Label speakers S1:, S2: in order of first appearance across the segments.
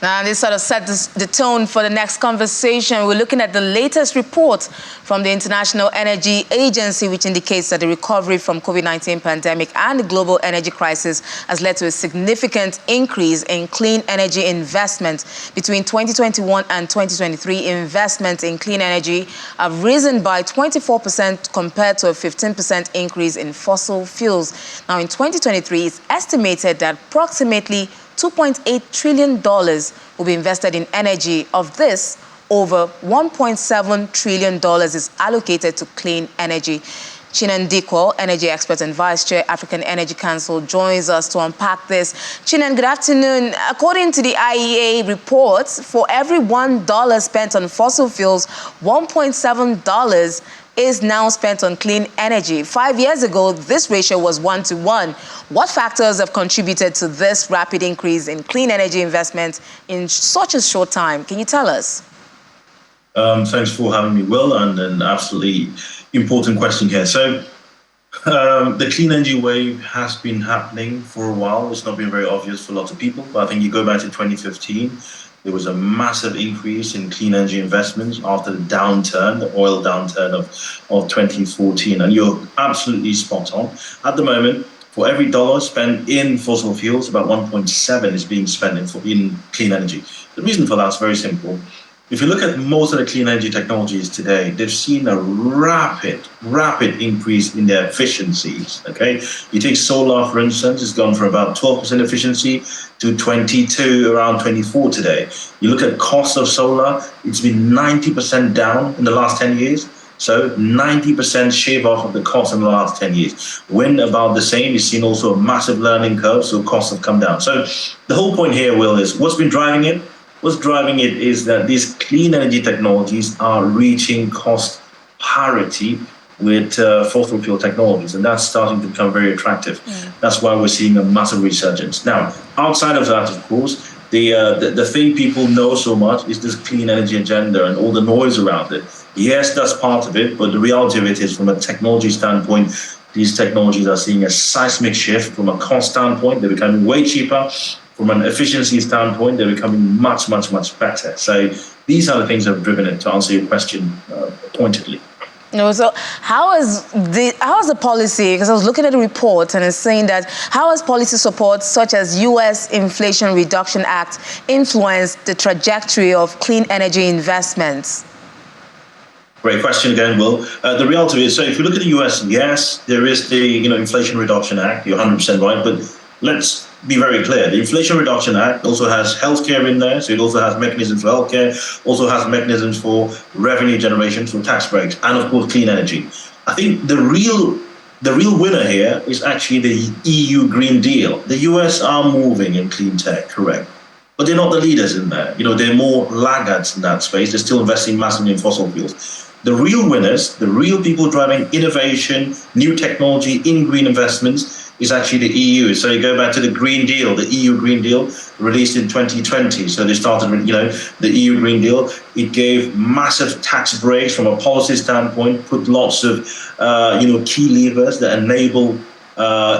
S1: Now, this sort of set the tone for the next conversation. We're looking at the latest report from the International Energy Agency, which indicates that the recovery from COVID-19 pandemic and the global energy crisis has led to a significant increase in clean energy investment. Between 2021 and 2023, investment in clean energy have risen by 24% compared to a 15% increase in fossil fuels. Now, in 2023, it's estimated that approximately $2.8 trillion will be invested in energy. Of this, over $1.7 trillion is allocated to clean energy. Chinan Dikwo, energy expert and vice chair, African Energy Council, joins us to unpack this. Chinan, good afternoon. According to the IEA reports, for every $1 spent on fossil fuels, $1.7 is now spent on clean energy. 5 years ago, this ratio was 1-to-1. What factors have contributed to this rapid increase in clean energy investment in such a short time? Can you tell us?
S2: Thanks for having me, Will, and an absolutely important question here. So the clean energy wave has been happening for a while. It's not been very obvious for lots of people, but I think you go back to 2015, there was a massive increase in clean energy investments after the downturn, the oil downturn of 2014. And you're absolutely spot on. At the moment, for every dollar spent in fossil fuels, about 1.7 is being spent in clean energy. The reason for that is very simple. If you look at most of the clean energy technologies today, they've seen a rapid increase in their efficiencies, okay? You take solar, for instance, it's gone from about 12% efficiency to 22, around 24 today. You look at cost of solar, it's been 90% down in the last 10 years. So 90% shave off of the cost in the last 10 years. Wind about the same. You've seen also a massive learning curve, so costs have come down. So the whole point here, Will, is what's been driving it? What's driving it is that these clean energy technologies are reaching cost parity with fossil fuel technologies, and that's starting to become very attractive. That's why we're seeing a massive resurgence. Now, outside of that, of course, the thing people know so much is this clean energy agenda and all the noise around it. Yes, that's part of it, but the reality of it is, from a technology standpoint, these technologies are seeing a seismic shift. From a cost standpoint, they're becoming way cheaper. From an efficiency standpoint, they're becoming much better. So these are the things that have driven it, to answer your question pointedly.
S1: So how is the policy, because I was looking at the report and it's saying that, how has policy support such as U.S. Inflation Reduction Act influenced the trajectory of clean energy investments?
S2: Great question again, Will. The reality is, so if you look at the U.S., yes, there is the Inflation Reduction Act. You're 100% right, but let's be very clear. The Inflation Reduction Act also has healthcare in there, so it also has mechanisms for healthcare, also has mechanisms for revenue generation, for tax breaks, and of course clean energy. I think the real winner here is actually the EU Green Deal. The US are moving in clean tech, correct, but they're not the leaders in there. They're more laggards in that space. They're still investing massively in fossil fuels. The real winners, the real people driving innovation, new technology in green investments, is actually the EU. So you go back to the Green Deal, the EU Green Deal, released in 2020. So they started with, the EU Green Deal. It gave massive tax breaks from a policy standpoint, put lots of, key levers that enable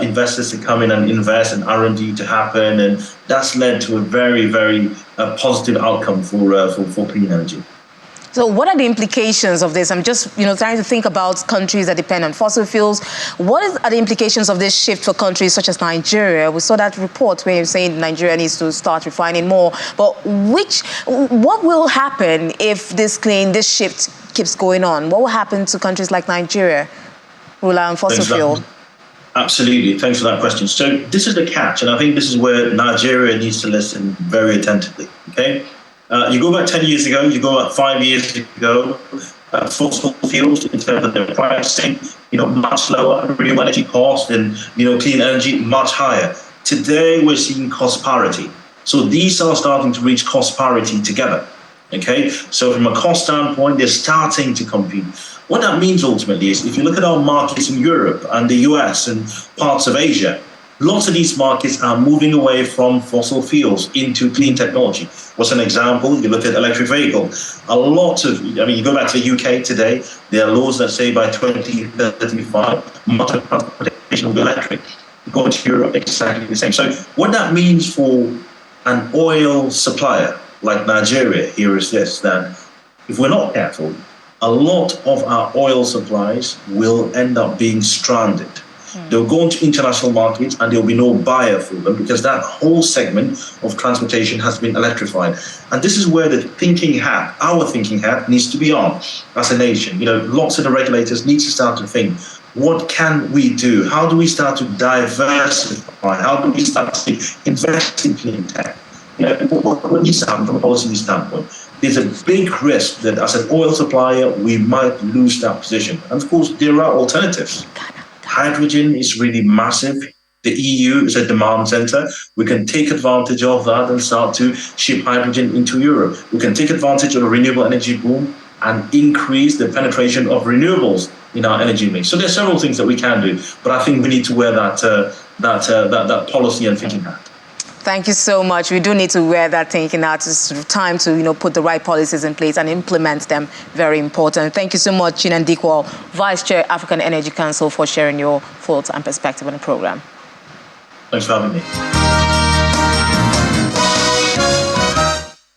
S2: investors to come in and invest and R&D to happen. And that's led to a very positive outcome for clean energy.
S1: So what are the implications of this? I'm just, trying to think about countries that depend on fossil fuels. What are the implications of this shift for countries such as Nigeria? We saw that report where you're saying Nigeria needs to start refining more. But what will happen if this shift keeps going on? What will happen to countries like Nigeria who rely on fossil fuel?
S2: Absolutely. Thanks for that question. So this is the catch, and I think this is where Nigeria needs to listen very attentively, okay? You go back 10 years ago, you go back 5 years ago, fossil fuels in terms of their pricing, much lower, renewable energy cost, and, clean energy much higher. Today, we're seeing cost parity. So these are starting to reach cost parity together, okay? So from a cost standpoint, they're starting to compete. What that means ultimately is, if you look at our markets in Europe and the US and parts of Asia, lots of these markets are moving away from fossil fuels into clean technology. What's an example? You look at electric vehicles. You go back to the UK today, there are laws that say by 2035, much of transportation will be electric. You go to Europe, exactly the same. So what that means for an oil supplier like Nigeria here is this, that if we're not careful, a lot of our oil supplies will end up being stranded. They'll go into international markets and there'll be no buyer for them because that whole segment of transportation has been electrified. And this is where the thinking hat, our thinking hat, needs to be on as a nation. Lots of the regulators need to start to think, what can we do? How do we start to diversify? How do we start to invest in clean tech? What needs to happen from a policy standpoint? There's a big risk that as an oil supplier, we might lose that position. And of course, there are alternatives. Hydrogen is really massive. The EU is a demand center. We can take advantage of that and start to ship hydrogen into Europe. We can take advantage of a renewable energy boom and increase the penetration of renewables in our energy mix. So there's several things that we can do, but I think we need to wear that policy and thinking hat.
S1: Thank you so much. We do need to wear that thinking hat. It's time to, put the right policies in place and implement them. Very important. Thank you so much, Chinan Dikwa, Vice Chair, African Energy Council, for sharing your thoughts and perspective on the program.
S2: Thanks for having me.